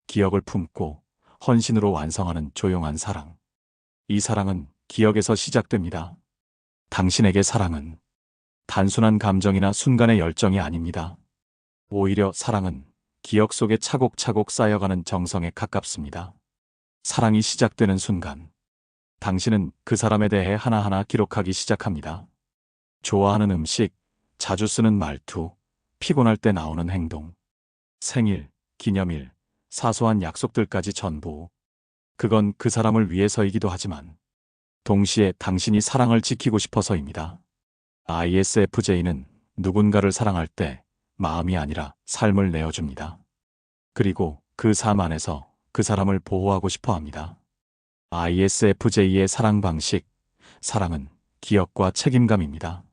기억을 품고 헌신으로 완성하는 조용한 사랑. 이 사랑은 기억에서 시작됩니다. 당신에게 사랑은 단순한 감정이나 순간의 열정이 아닙니다. 오히려 사랑은 기억 속에 차곡차곡 쌓여가는 정성에 가깝습니다. 사랑이 시작되는 순간, 당신은 그 사람에 대해 하나하나 기록하기 시작합니다. 좋아하는 음식, 자주 쓰는 말투, 피곤할 때 나오는 행동, 생일, 기념일, 사소한 약속들까지 전부. 그건 그 사람을 위해서이기도 하지만 동시에 당신이 사랑을 지키고 싶어서입니다. ISFJ는 누군가를 사랑할 때 마음이 아니라 삶을 내어줍니다. 그리고 그 삶 안에서 그 사람을 보호하고 싶어 합니다. ISFJ의 사랑 방식, 사랑은 기억과 책임감입니다.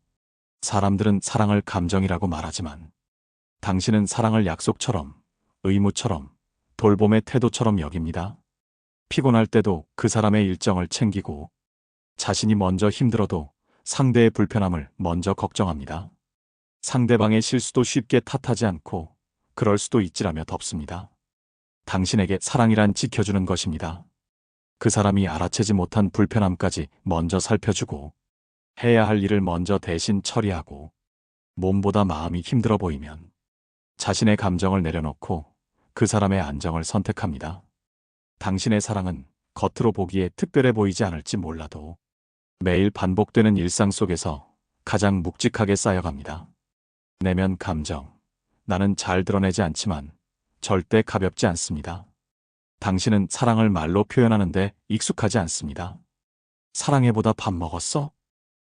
사람들은 사랑을 감정이라고 말하지만 당신은 사랑을 약속처럼, 의무처럼, 돌봄의 태도처럼 여깁니다. 피곤할 때도 그 사람의 일정을 챙기고 자신이 먼저 힘들어도 상대의 불편함을 먼저 걱정합니다. 상대방의 실수도 쉽게 탓하지 않고 그럴 수도 있지라며 덮습니다. 당신에게 사랑이란 지켜주는 것입니다. 그 사람이 알아채지 못한 불편함까지 먼저 살펴주고 해야 할 일을 먼저 대신 처리하고 몸보다 마음이 힘들어 보이면 자신의 감정을 내려놓고 그 사람의 안정을 선택합니다. 당신의 사랑은 겉으로 보기에 특별해 보이지 않을지 몰라도 매일 반복되는 일상 속에서 가장 묵직하게 쌓여갑니다. 내면 감정. 나는 잘 드러내지 않지만 절대 가볍지 않습니다. 당신은 사랑을 말로 표현하는데 익숙하지 않습니다. 사랑해보다 밥 먹었어?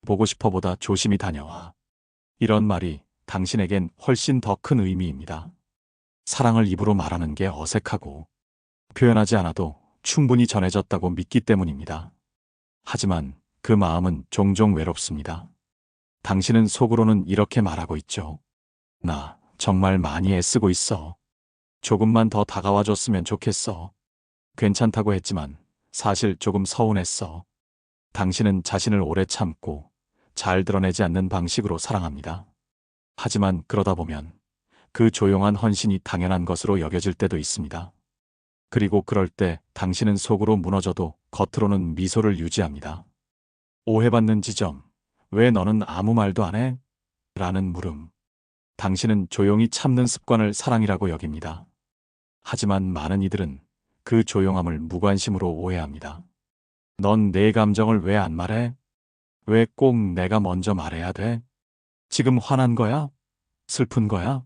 보고 싶어보다 조심히 다녀와. 이런 말이 당신에겐 훨씬 더 큰 의미입니다. 사랑을 입으로 말하는 게 어색하고 표현하지 않아도 충분히 전해졌다고 믿기 때문입니다. 하지만 그 마음은 종종 외롭습니다. 당신은 속으로는 이렇게 말하고 있죠. 나 정말 많이 애쓰고 있어. 조금만 더 다가와 줬으면 좋겠어. 괜찮다고 했지만 사실 조금 서운했어. 당신은 자신을 오래 참고 잘 드러내지 않는 방식으로 사랑합니다. 하지만 그러다 보면 그 조용한 헌신이 당연한 것으로 여겨질 때도 있습니다. 그리고 그럴 때 당신은 속으로 무너져도 겉으로는 미소를 유지합니다. 오해받는 지점, 왜 너는 아무 말도 안 해? 라는 물음. 당신은 조용히 참는 습관을 사랑이라고 여깁니다. 하지만 많은 이들은 그 조용함을 무관심으로 오해합니다. 넌 내 감정을 왜 안 말해? 왜 꼭 내가 먼저 말해야 돼? 지금 화난 거야? 슬픈 거야?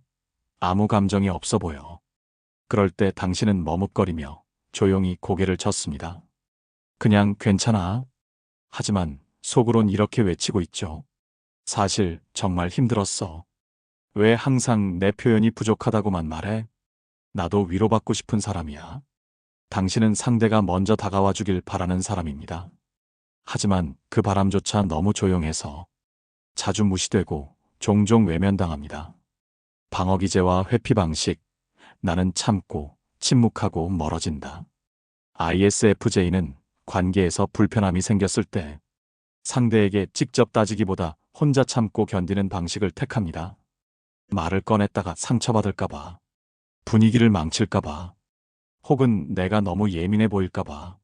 아무 감정이 없어 보여. 그럴 때 당신은 머뭇거리며 조용히 고개를 젓습니다. 그냥 괜찮아. 하지만 속으론 이렇게 외치고 있죠. 사실 정말 힘들었어. 왜 항상 내 표현이 부족하다고만 말해? 나도 위로받고 싶은 사람이야. 당신은 상대가 먼저 다가와 주길 바라는 사람입니다. 하지만 그 바람조차 너무 조용해서 자주 무시되고 종종 외면당합니다. 방어 기제와 회피 방식, 나는 참고 침묵하고 멀어진다. ISFJ는 관계에서 불편함이 생겼을 때 상대에게 직접 따지기보다 혼자 참고 견디는 방식을 택합니다. 말을 꺼냈다가 상처받을까봐, 분위기를 망칠까봐, 혹은 내가 너무 예민해 보일까봐.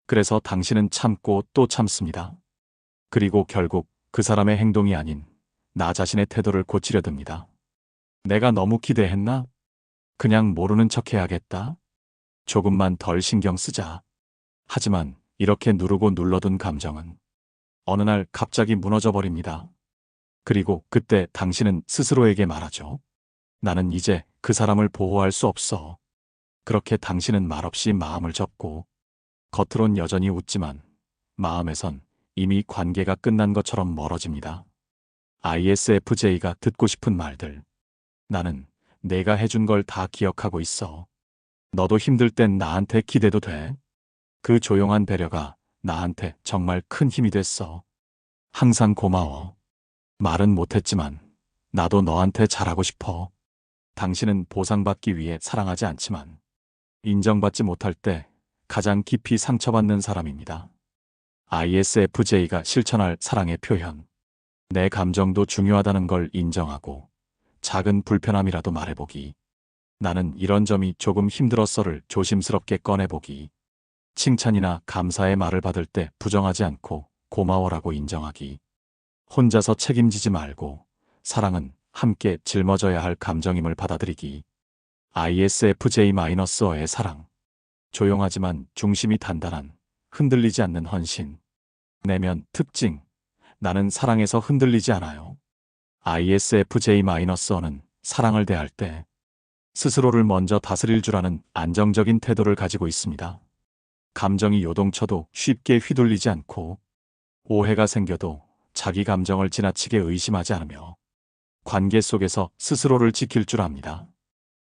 그래서 당신은 참고 또 참습니다. 그리고 결국 그 사람의 행동이 아닌 나 자신의 태도를 고치려 듭니다. 내가 너무 기대했나? 그냥 모르는 척 해야겠다. 조금만 덜 신경 쓰자. 하지만 이렇게 누르고 눌러둔 감정은 어느 날 갑자기 무너져 버립니다. 그리고 그때 당신은 스스로에게 말하죠. 나는 이제 그 사람을 보호할 수 없어. 그렇게 당신은 말없이 마음을 접고 겉으론 여전히 웃지만 마음에선 이미 관계가 끝난 것처럼 멀어집니다. ISFJ가 듣고 싶은 말들. 나는 내가 해준 걸 다 기억하고 있어. 너도 힘들 땐 나한테 기대도 돼. 그 조용한 배려가 나한테 정말 큰 힘이 됐어. 항상 고마워. 말은 못했지만 나도 너한테 잘하고 싶어. 당신은 보상받기 위해 사랑하지 않지만 인정받지 못할 때 가장 깊이 상처받는 사람입니다. ISFJ가 실천할 사랑의 표현. 내 감정도 중요하다는 걸 인정하고 작은 불편함이라도 말해보기. 나는 이런 점이 조금 힘들었어를 조심스럽게 꺼내보기. 칭찬이나 감사의 말을 받을 때 부정하지 않고 고마워라고 인정하기. 혼자서 책임지지 말고 사랑은 함께 짊어져야 할 감정임을 받아들이기. ISFJ-의 사랑. 조용하지만 중심이 단단한, 흔들리지 않는 헌신. 내면 특징. 나는 사랑에서 흔들리지 않아요. ISFJ-는 사랑을 대할 때 스스로를 먼저 다스릴 줄 아는 안정적인 태도를 가지고 있습니다. 감정이 요동쳐도 쉽게 휘둘리지 않고, 오해가 생겨도 자기 감정을 지나치게 의심하지 않으며 관계 속에서 스스로를 지킬 줄 압니다.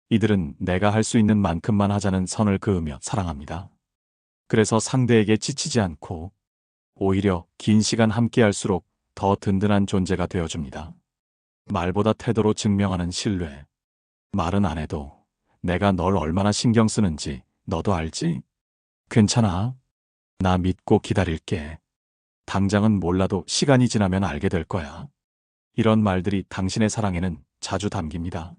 이들은 내가 할 수 있는 만큼만 하자는 선을 그으며 사랑합니다. 그래서 상대에게 지치지 않고 오히려 긴 시간 함께 할수록 더 든든한 존재가 되어줍니다. 말보다 태도로 증명하는 신뢰. 말은 안 해도 내가 널 얼마나 신경 쓰는지 너도 알지? 괜찮아. 나 믿고 기다릴게. 당장은 몰라도 시간이 지나면 알게 될 거야. 이런 말들이 당신의 사랑에는 자주 담깁니다.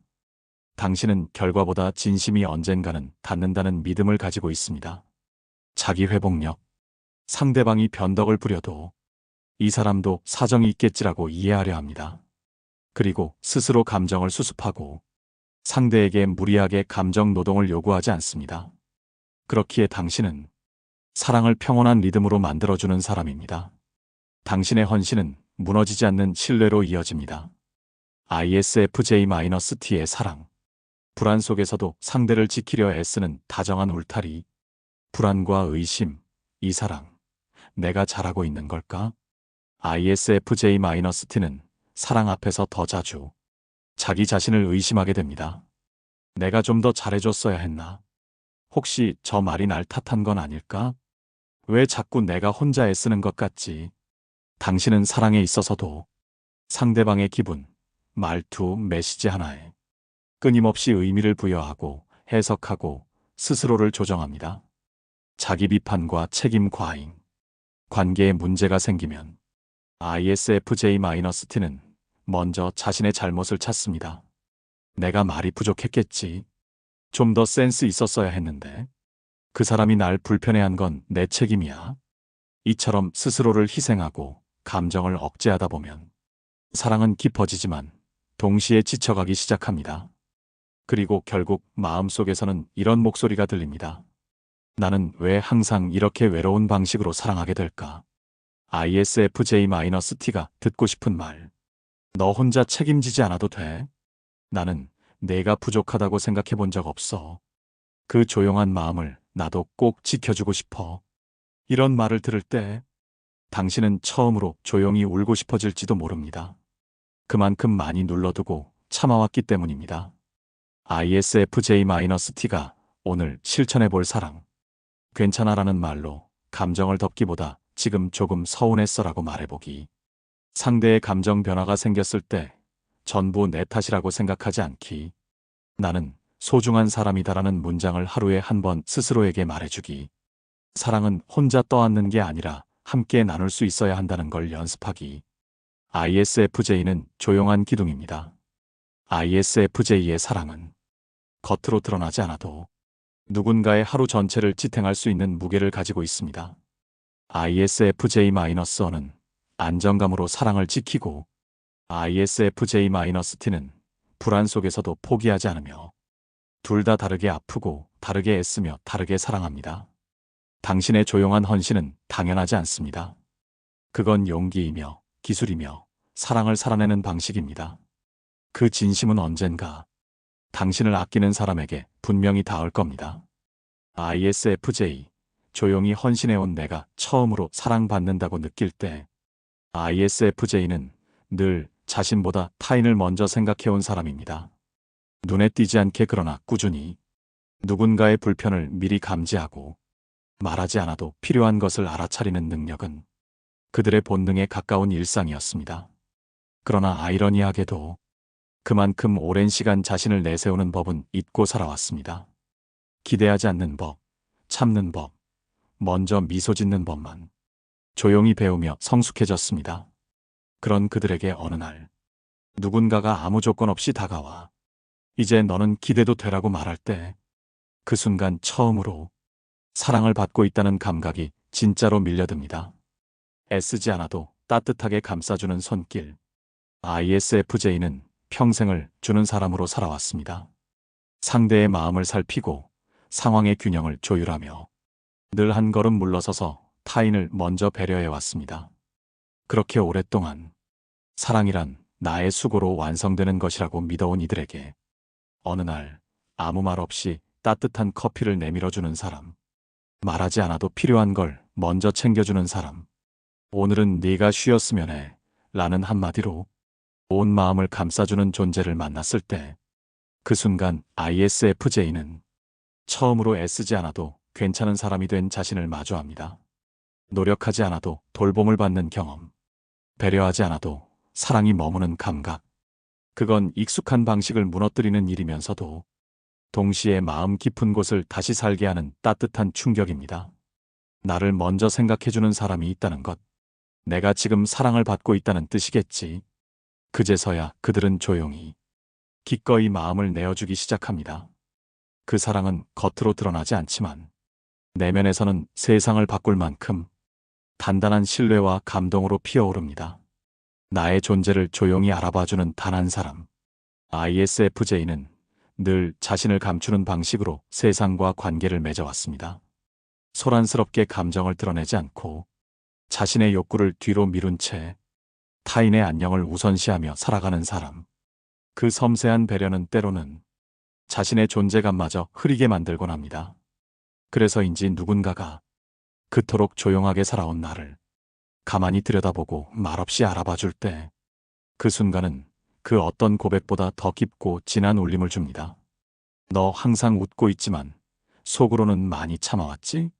당신은 결과보다 진심이 언젠가는 닿는다는 믿음을 가지고 있습니다. 자기 회복력. 상대방이 변덕을 부려도 이 사람도 사정이 있겠지라고 이해하려 합니다. 그리고 스스로 감정을 수습하고 상대에게 무리하게 감정 노동을 요구하지 않습니다. 그렇기에 당신은 사랑을 평온한 리듬으로 만들어주는 사람입니다. 당신의 헌신은 무너지지 않는 신뢰로 이어집니다. ISFJ-T의 사랑. 불안 속에서도 상대를 지키려 애쓰는 다정한 울타리. 불안과 의심. 이 사랑. 내가 잘하고 있는 걸까? ISFJ-T는 사랑 앞에서 더 자주 자기 자신을 의심하게 됩니다. 내가 좀 더 잘해줬어야 했나? 혹시 저 말이 날 탓한 건 아닐까? 왜 자꾸 내가 혼자 애쓰는 것 같지? 당신은 사랑에 있어서도 상대방의 기분, 말투, 메시지 하나에 끊임없이 의미를 부여하고 해석하고 스스로를 조정합니다. 자기 비판과 책임 과잉. 관계에 문제가 생기면 ISFJ-T는 먼저 자신의 잘못을 찾습니다. 내가 말이 부족했겠지. 좀 더 센스 있었어야 했는데. 그 사람이 날 불편해한 건 내 책임이야. 이처럼 스스로를 희생하고 감정을 억제하다 보면 사랑은 깊어지지만 동시에 지쳐가기 시작합니다. 그리고 결국 마음속에서는 이런 목소리가 들립니다. 나는 왜 항상 이렇게 외로운 방식으로 사랑하게 될까? ISFJ-T가 듣고 싶은 말. 너 혼자 책임지지 않아도 돼. 나는 내가 부족하다고 생각해 본 적 없어. 그 조용한 마음을 나도 꼭 지켜주고 싶어. 이런 말을 들을 때 당신은 처음으로 조용히 울고 싶어질지도 모릅니다. 그만큼 많이 눌러두고 참아왔기 때문입니다. ISFJ-T가 오늘 실천해 볼 사랑. 괜찮아라는 말로 감정을 덮기보다 지금 조금 서운했어라고 말해보기. 상대의 감정 변화가 생겼을 때 전부 내 탓이라고 생각하지 않기. 나는 소중한 사람이다라는 문장을 하루에 한 번 스스로에게 말해주기. 사랑은 혼자 떠안는 게 아니라 함께 나눌 수 있어야 한다는 걸 연습하기. ISFJ는 조용한 기둥입니다. ISFJ의 사랑은 겉으로 드러나지 않아도 누군가의 하루 전체를 지탱할 수 있는 무게를 가지고 있습니다. ISFJ-는 안정감으로 사랑을 지키고 ISFJ-T는 불안 속에서도 포기하지 않으며 둘 다 다르게 아프고 다르게 애쓰며 다르게 사랑합니다. 당신의 조용한 헌신은 당연하지 않습니다. 그건 용기이며 기술이며 사랑을 살아내는 방식입니다. 그 진심은 언젠가 당신을 아끼는 사람에게 분명히 닿을 겁니다. ISFJ, 조용히 헌신해온 내가 처음으로 사랑받는다고 느낄 때 ISFJ는 늘 자신보다 타인을 먼저 생각해온 사람입니다. 눈에 띄지 않게 그러나 꾸준히 누군가의 불편을 미리 감지하고 말하지 않아도 필요한 것을 알아차리는 능력은 그들의 본능에 가까운 일상이었습니다. 그러나 아이러니하게도 그만큼 오랜 시간 자신을 내세우는 법은 잊고 살아왔습니다. 기대하지 않는 법, 참는 법, 먼저 미소 짓는 법만 조용히 배우며 성숙해졌습니다. 그런 그들에게 어느 날 누군가가 아무 조건 없이 다가와 이제 너는 기대도 되라고 말할 때 그 순간 처음으로 사랑을 받고 있다는 감각이 진짜로 밀려듭니다. 애쓰지 않아도 따뜻하게 감싸주는 손길. ISFJ는 평생을 주는 사람으로 살아왔습니다. 상대의 마음을 살피고 상황의 균형을 조율하며 늘 한 걸음 물러서서 타인을 먼저 배려해 왔습니다. 그렇게 오랫동안 사랑이란 나의 수고로 완성되는 것이라고 믿어온 이들에게 어느 날 아무 말 없이 따뜻한 커피를 내밀어주는 사람, 말하지 않아도 필요한 걸 먼저 챙겨주는 사람, 오늘은 네가 쉬었으면 해 라는 한마디로 온 마음을 감싸주는 존재를 만났을 때 그 순간 ISFJ는 처음으로 애쓰지 않아도 괜찮은 사람이 된 자신을 마주합니다. 노력하지 않아도 돌봄을 받는 경험, 배려하지 않아도 사랑이 머무는 감각. 그건 익숙한 방식을 무너뜨리는 일이면서도 동시에 마음 깊은 곳을 다시 살게 하는 따뜻한 충격입니다. 나를 먼저 생각해주는 사람이 있다는 것. 내가 지금 사랑을 받고 있다는 뜻이겠지. 그제서야 그들은 조용히, 기꺼이 마음을 내어주기 시작합니다. 그 사랑은 겉으로 드러나지 않지만 내면에서는 세상을 바꿀 만큼 단단한 신뢰와 감동으로 피어오릅니다. 나의 존재를 조용히 알아봐주는 단 한 사람. ISFJ는 늘 자신을 감추는 방식으로 세상과 관계를 맺어왔습니다. 소란스럽게 감정을 드러내지 않고 자신의 욕구를 뒤로 미룬 채 타인의 안녕을 우선시하며 살아가는 사람. 그 섬세한 배려는 때로는 자신의 존재감마저 흐리게 만들곤 합니다. 그래서인지 누군가가 그토록 조용하게 살아온 나를 가만히 들여다보고 말없이 알아봐줄 때 그 순간은 그 어떤 고백보다 더 깊고 진한 울림을 줍니다. 너 항상 웃고 있지만 속으로는 많이 참아왔지?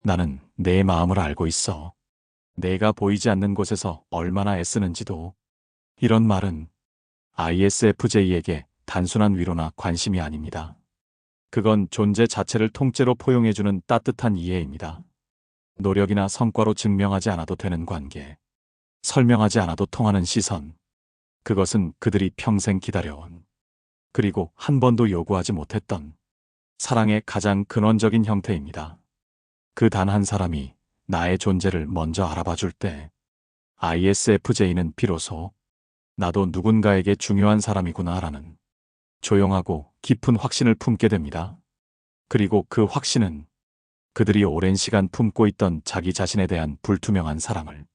나는 내 마음을 알고 있어. 내가 보이지 않는 곳에서 얼마나 애쓰는지도. 이런 말은 ISFJ에게 단순한 위로나 관심이 아닙니다. 그건 존재 자체를 통째로 포용해주는 따뜻한 이해입니다. 노력이나 성과로 증명하지 않아도 되는 관계, 설명하지 않아도 통하는 시선. 그것은 그들이 평생 기다려온, 그리고 한 번도 요구하지 못했던 사랑의 가장 근원적인 형태입니다. 그 단 한 사람이 나의 존재를 먼저 알아봐 줄 때 ISFJ는 비로소 나도 누군가에게 중요한 사람이구나라는 조용하고 깊은 확신을 품게 됩니다. 그리고 그 확신은 그들이 오랜 시간 품고 있던 자기 자신에 대한 불투명한 사랑을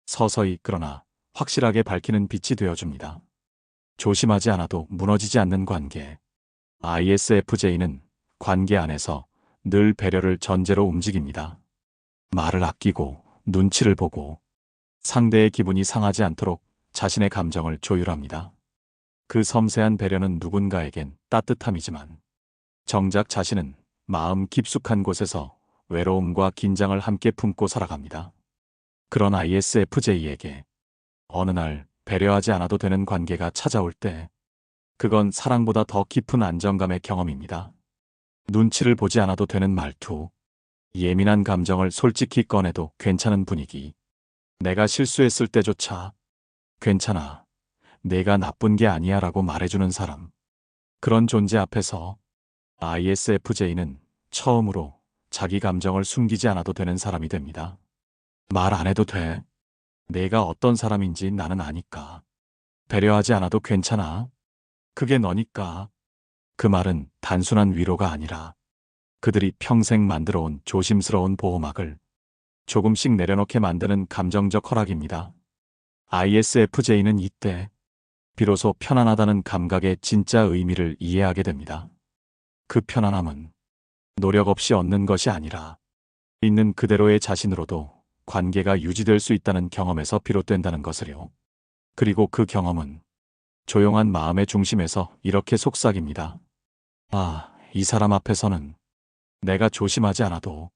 서서히 그러나 확실하게 밝히는 빛이 되어줍니다. 조심하지 않아도 무너지지 않는 관계. ISFJ는 관계 안에서 늘 배려를 전제로 움직입니다. 말을 아끼고 눈치를 보고 상대의 기분이 상하지 않도록 자신의 감정을 조율합니다. 그 섬세한 배려는 누군가에겐 따뜻함이지만 정작 자신은 마음 깊숙한 곳에서 외로움과 긴장을 함께 품고 살아갑니다. 그런 ISFJ에게 어느 날 배려하지 않아도 되는 관계가 찾아올 때 그건 사랑보다 더 깊은 안정감의 경험입니다. 눈치를 보지 않아도 되는 말투, 예민한 감정을 솔직히 꺼내도 괜찮은 분위기, 내가 실수했을 때조차 괜찮아, 내가 나쁜 게 아니야 라고 말해주는 사람. 그런 존재 앞에서 ISFJ는 처음으로 자기 감정을 숨기지 않아도 되는 사람이 됩니다. 말 안 해도 돼. 내가 어떤 사람인지 나는 아니까. 배려하지 않아도 괜찮아. 그게 너니까. 그 말은 단순한 위로가 아니라 그들이 평생 만들어온 조심스러운 보호막을 조금씩 내려놓게 만드는 감정적 허락입니다. ISFJ는 이때 비로소 편안하다는 감각의 진짜 의미를 이해하게 됩니다. 그 편안함은 노력 없이 얻는 것이 아니라 있는 그대로의 자신으로도 관계가 유지될 수 있다는 경험에서 비롯된다는 것을요. 그리고 그 경험은 조용한 마음의 중심에서 이렇게 속삭입니다. 아, 이 사람 앞에서는 내가 조심하지 않아도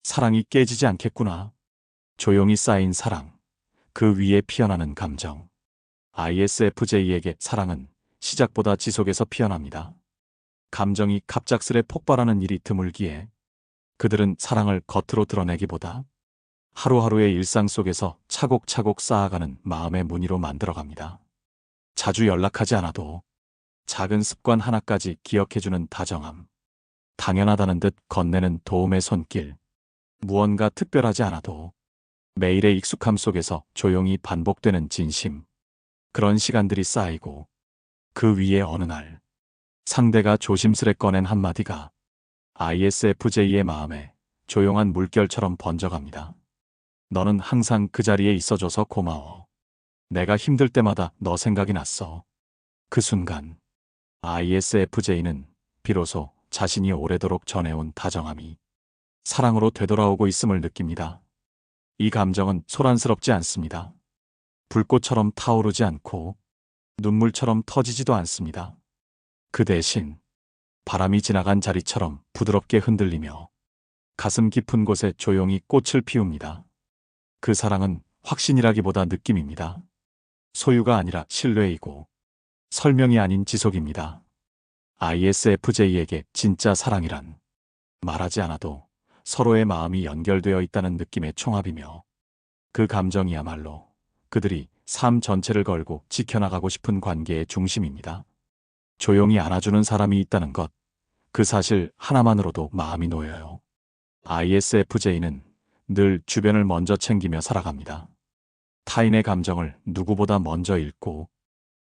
사랑이 깨지지 않겠구나. 조용히 쌓인 사랑, 그 위에 피어나는 감정. ISFJ에게 사랑은 시작보다 지속에서 피어납니다. 감정이 갑작스레 폭발하는 일이 드물기에 그들은 사랑을 겉으로 드러내기보다 하루하루의 일상 속에서 차곡차곡 쌓아가는 마음의 무늬로 만들어갑니다. 자주 연락하지 않아도 작은 습관 하나까지 기억해주는 다정함. 당연하다는 듯 건네는 도움의 손길. 무언가 특별하지 않아도 매일의 익숙함 속에서 조용히 반복되는 진심. 그런 시간들이 쌓이고 그 위에 어느 날 상대가 조심스레 꺼낸 한마디가 ISFJ의 마음에 조용한 물결처럼 번져갑니다. 너는 항상 그 자리에 있어줘서 고마워. 내가 힘들 때마다 너 생각이 났어. 그 순간 ISFJ는 비로소 자신이 오래도록 전해온 다정함이 사랑으로 되돌아오고 있음을 느낍니다. 이 감정은 소란스럽지 않습니다. 불꽃처럼 타오르지 않고 눈물처럼 터지지도 않습니다. 그 대신 바람이 지나간 자리처럼 부드럽게 흔들리며 가슴 깊은 곳에 조용히 꽃을 피웁니다. 그 사랑은 확신이라기보다 느낌입니다. 소유가 아니라 신뢰이고 설명이 아닌 지속입니다. ISFJ에게 진짜 사랑이란 말하지 않아도 서로의 마음이 연결되어 있다는 느낌의 총합이며 그 감정이야말로 그들이 삶 전체를 걸고 지켜나가고 싶은 관계의 중심입니다. 조용히 안아주는 사람이 있다는 것, 그 사실 하나만으로도 마음이 놓여요. ISFJ는 늘 주변을 먼저 챙기며 살아갑니다. 타인의 감정을 누구보다 먼저 읽고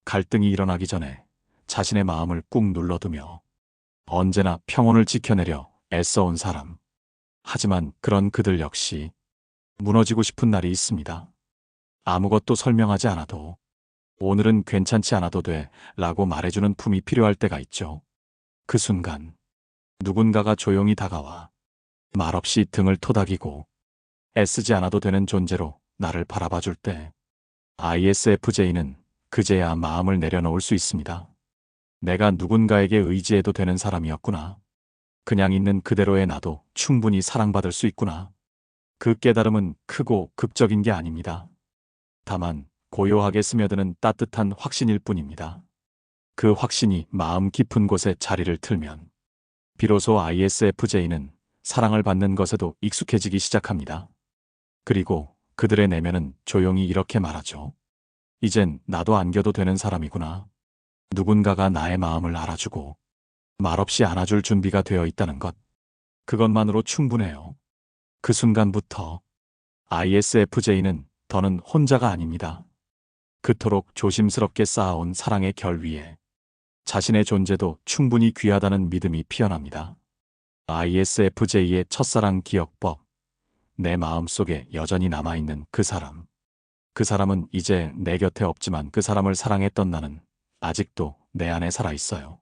갈등이 일어나기 전에 자신의 마음을 꾹 눌러두며 언제나 평온을 지켜내려 애써온 사람. 하지만 그런 그들 역시 무너지고 싶은 날이 있습니다. 아무것도 설명하지 않아도 오늘은 괜찮지 않아도 돼 라고 말해주는 품이 필요할 때가 있죠. 그 순간 누군가가 조용히 다가와 말없이 등을 토닥이고 애쓰지 않아도 되는 존재로 나를 바라봐줄 때 ISFJ는 그제야 마음을 내려놓을 수 있습니다. 내가 누군가에게 의지해도 되는 사람이었구나. 그냥 있는 그대로의 나도 충분히 사랑받을 수 있구나. 그 깨달음은 크고 극적인 게 아닙니다. 다만 고요하게 스며드는 따뜻한 확신일 뿐입니다. 그 확신이 마음 깊은 곳에 자리를 틀면 비로소 ISFJ는 사랑을 받는 것에도 익숙해지기 시작합니다. 그리고 그들의 내면은 조용히 이렇게 말하죠. 이젠 나도 안겨도 되는 사람이구나. 누군가가 나의 마음을 알아주고 말없이 안아줄 준비가 되어 있다는 것. 그것만으로 충분해요. 그 순간부터 ISFJ는 더는 혼자가 아닙니다. 그토록 조심스럽게 쌓아온 사랑의 결 위에 자신의 존재도 충분히 귀하다는 믿음이 피어납니다. ISFJ의 첫사랑 기억법. 내 마음속에 여전히 남아있는 그 사람. 그 사람은 이제 내 곁에 없지만 그 사람을 사랑했던 나는 아직도 내 안에 살아있어요.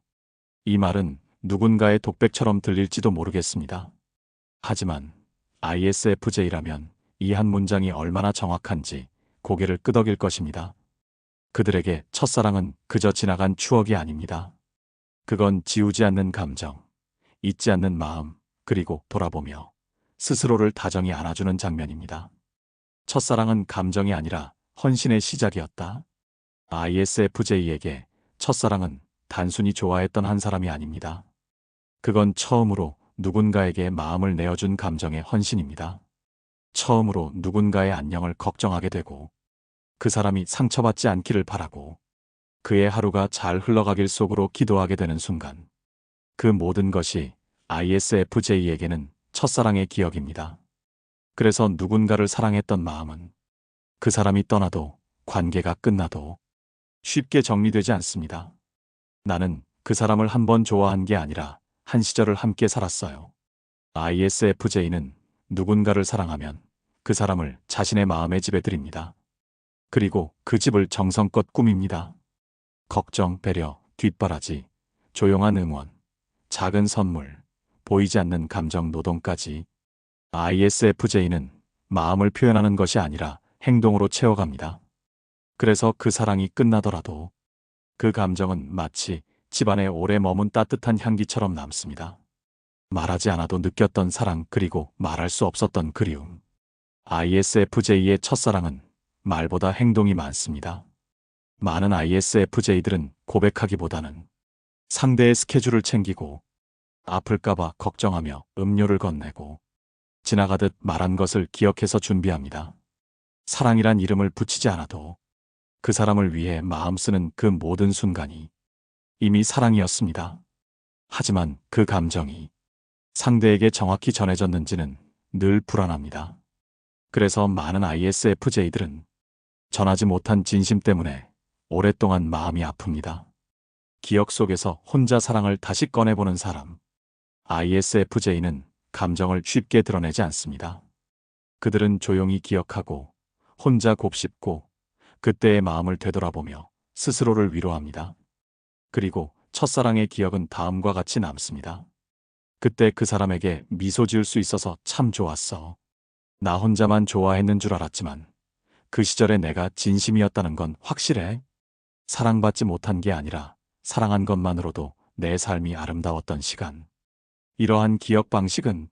이 말은 누군가의 독백처럼 들릴지도 모르겠습니다. 하지만 ISFJ라면 이 한 문장이 얼마나 정확한지 고개를 끄덕일 것입니다. 그들에게 첫사랑은 그저 지나간 추억이 아닙니다. 그건 지우지 않는 감정, 잊지 않는 마음, 그리고 돌아보며 스스로를 다정히 안아주는 장면입니다. 첫사랑은 감정이 아니라 헌신의 시작이었다. ISFJ에게 첫사랑은 단순히 좋아했던 한 사람이 아닙니다. 그건 처음으로 누군가에게 마음을 내어준 감정의 헌신입니다. 처음으로 누군가의 안녕을 걱정하게 되고 그 사람이 상처받지 않기를 바라고 그의 하루가 잘 흘러가길 속으로 기도하게 되는 순간 그 모든 것이 ISFJ에게는 첫사랑의 기억입니다. 그래서 누군가를 사랑했던 마음은 그 사람이 떠나도 관계가 끝나도 쉽게 정리되지 않습니다. 나는 그 사람을 한 번 좋아한 게 아니라 한 시절을 함께 살았어요. ISFJ는 누군가를 사랑하면 그 사람을 자신의 마음의 집에 들입니다. 그리고 그 집을 정성껏 꾸밉니다. 걱정, 배려, 뒷바라지, 조용한 응원, 작은 선물, 보이지 않는 감정 노동까지 ISFJ는 마음을 표현하는 것이 아니라 행동으로 채워갑니다. 그래서 그 사랑이 끝나더라도 그 감정은 마치 집안에 오래 머문 따뜻한 향기처럼 남습니다. 말하지 않아도 느꼈던 사랑 그리고 말할 수 없었던 그리움. ISFJ의 첫사랑은 말보다 행동이 많습니다. 많은 ISFJ들은 고백하기보다는 상대의 스케줄을 챙기고 아플까봐 걱정하며 음료를 건네고 지나가듯 말한 것을 기억해서 준비합니다. 사랑이란 이름을 붙이지 않아도 그 사람을 위해 마음 쓰는 그 모든 순간이 이미 사랑이었습니다. 하지만 그 감정이 상대에게 정확히 전해졌는지는 늘 불안합니다. 그래서 많은 ISFJ들은 전하지 못한 진심 때문에 오랫동안 마음이 아픕니다. 기억 속에서 혼자 사랑을 다시 꺼내보는 사람. ISFJ는 감정을 쉽게 드러내지 않습니다. 그들은 조용히 기억하고 혼자 곱씹고 그때의 마음을 되돌아보며 스스로를 위로합니다. 그리고 첫사랑의 기억은 다음과 같이 남습니다. 그때 그 사람에게 미소 지을 수 있어서 참 좋았어. 나 혼자만 좋아했는 줄 알았지만 그 시절에 내가 진심이었다는 건 확실해. 사랑받지 못한 게 아니라 사랑한 것만으로도 내 삶이 아름다웠던 시간. 이러한 기억 방식은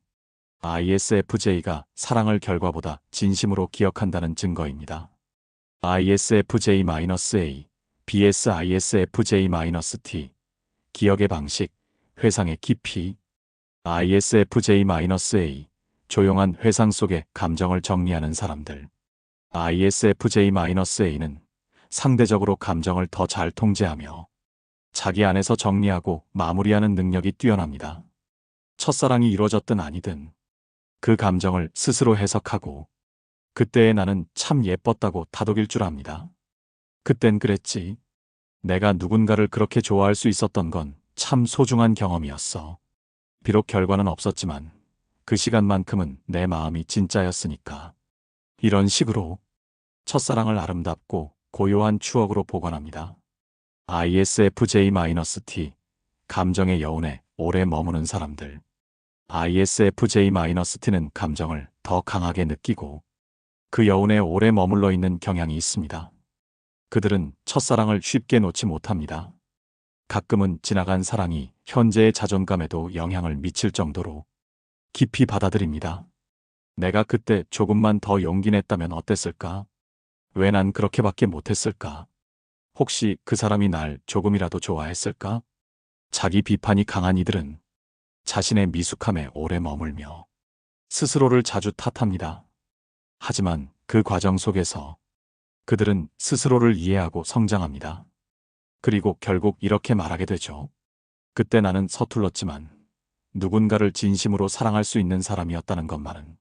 ISFJ가 사랑을 결과보다 진심으로 기억한다는 증거입니다. ISFJ-A, BS-ISFJ-T. 기억의 방식, 회상의 깊이. ISFJ-A, 조용한 회상 속에 감정을 정리하는 사람들. ISFJ-A는 상대적으로 감정을 더 잘 통제하며 자기 안에서 정리하고 마무리하는 능력이 뛰어납니다. 첫사랑이 이루어졌든 아니든 그 감정을 스스로 해석하고 그때의 나는 참 예뻤다고 다독일 줄 압니다. 그땐 그랬지. 내가 누군가를 그렇게 좋아할 수 있었던 건 참 소중한 경험이었어. 비록 결과는 없었지만 그 시간만큼은 내 마음이 진짜였으니까. 이런 식으로 첫사랑을 아름답고 고요한 추억으로 보관합니다. ISFJ-T. 감정의 여운에 오래 머무는 사람들. ISFJ-T는 감정을 더 강하게 느끼고 그 여운에 오래 머물러 있는 경향이 있습니다. 그들은 첫사랑을 쉽게 놓지 못합니다. 가끔은 지나간 사랑이 현재의 자존감에도 영향을 미칠 정도로 깊이 받아들입니다. 내가 그때 조금만 더 용기 냈다면 어땠을까? 왜 난 그렇게밖에 못했을까? 혹시 그 사람이 날 조금이라도 좋아했을까? 자기 비판이 강한 이들은 자신의 미숙함에 오래 머물며 스스로를 자주 탓합니다. 하지만 그 과정 속에서 그들은 스스로를 이해하고 성장합니다. 그리고 결국 이렇게 말하게 되죠. 그때 나는 서툴렀지만 누군가를 진심으로 사랑할 수 있는 사람이었다는 것만은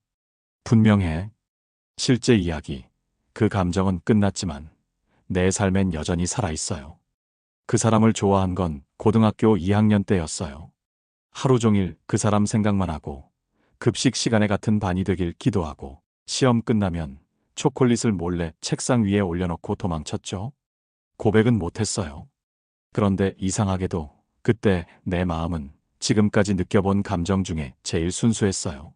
분명해. 실제 이야기, 그 감정은 끝났지만 내 삶엔 여전히 살아있어요. 그 사람을 좋아한 건 고등학교 2학년 때였어요. 하루 종일 그 사람 생각만 하고 급식 시간에 같은 반이 되길 기도하고 시험 끝나면 초콜릿을 몰래 책상 위에 올려놓고 도망쳤죠. 고백은 못했어요. 그런데 이상하게도 그때 내 마음은 지금까지 느껴본 감정 중에 제일 순수했어요.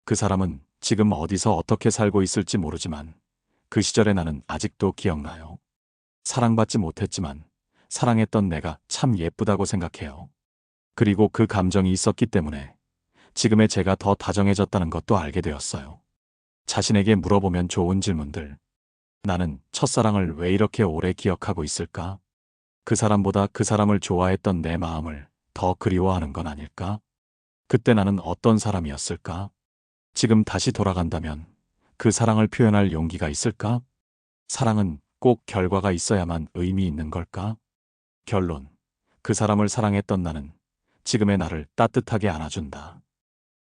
그 사람은 지금 어디서 어떻게 살고 있을지 모르지만 그 시절의 나는 아직도 기억나요. 사랑받지 못했지만 사랑했던 내가 참 예쁘다고 생각해요. 그리고 그 감정이 있었기 때문에 지금의 제가 더 다정해졌다는 것도 알게 되었어요. 자신에게 물어보면 좋은 질문들. 나는 첫사랑을 왜 이렇게 오래 기억하고 있을까? 그 사람보다 그 사람을 좋아했던 내 마음을 더 그리워하는 건 아닐까? 그때 나는 어떤 사람이었을까? 지금 다시 돌아간다면 그 사랑을 표현할 용기가 있을까? 사랑은 꼭 결과가 있어야만 의미 있는 걸까? 결론. 그 사람을 사랑했던 나는 지금의 나를 따뜻하게 안아준다.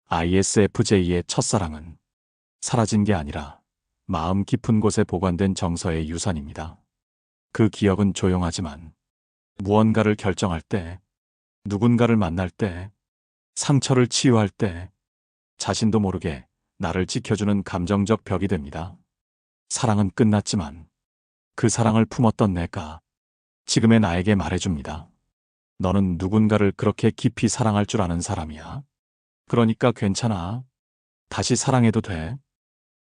ISFJ의 첫사랑은 사라진 게 아니라 마음 깊은 곳에 보관된 정서의 유산입니다. 그 기억은 조용하지만 무언가를 결정할 때, 누군가를 만날 때, 상처를 치유할 때, 자신도 모르게 나를 지켜주는 감정적 벽이 됩니다. 사랑은 끝났지만 그 사랑을 품었던 내가 지금의 나에게 말해줍니다. 너는 누군가를 그렇게 깊이 사랑할 줄 아는 사람이야. 그러니까 괜찮아. 다시 사랑해도 돼.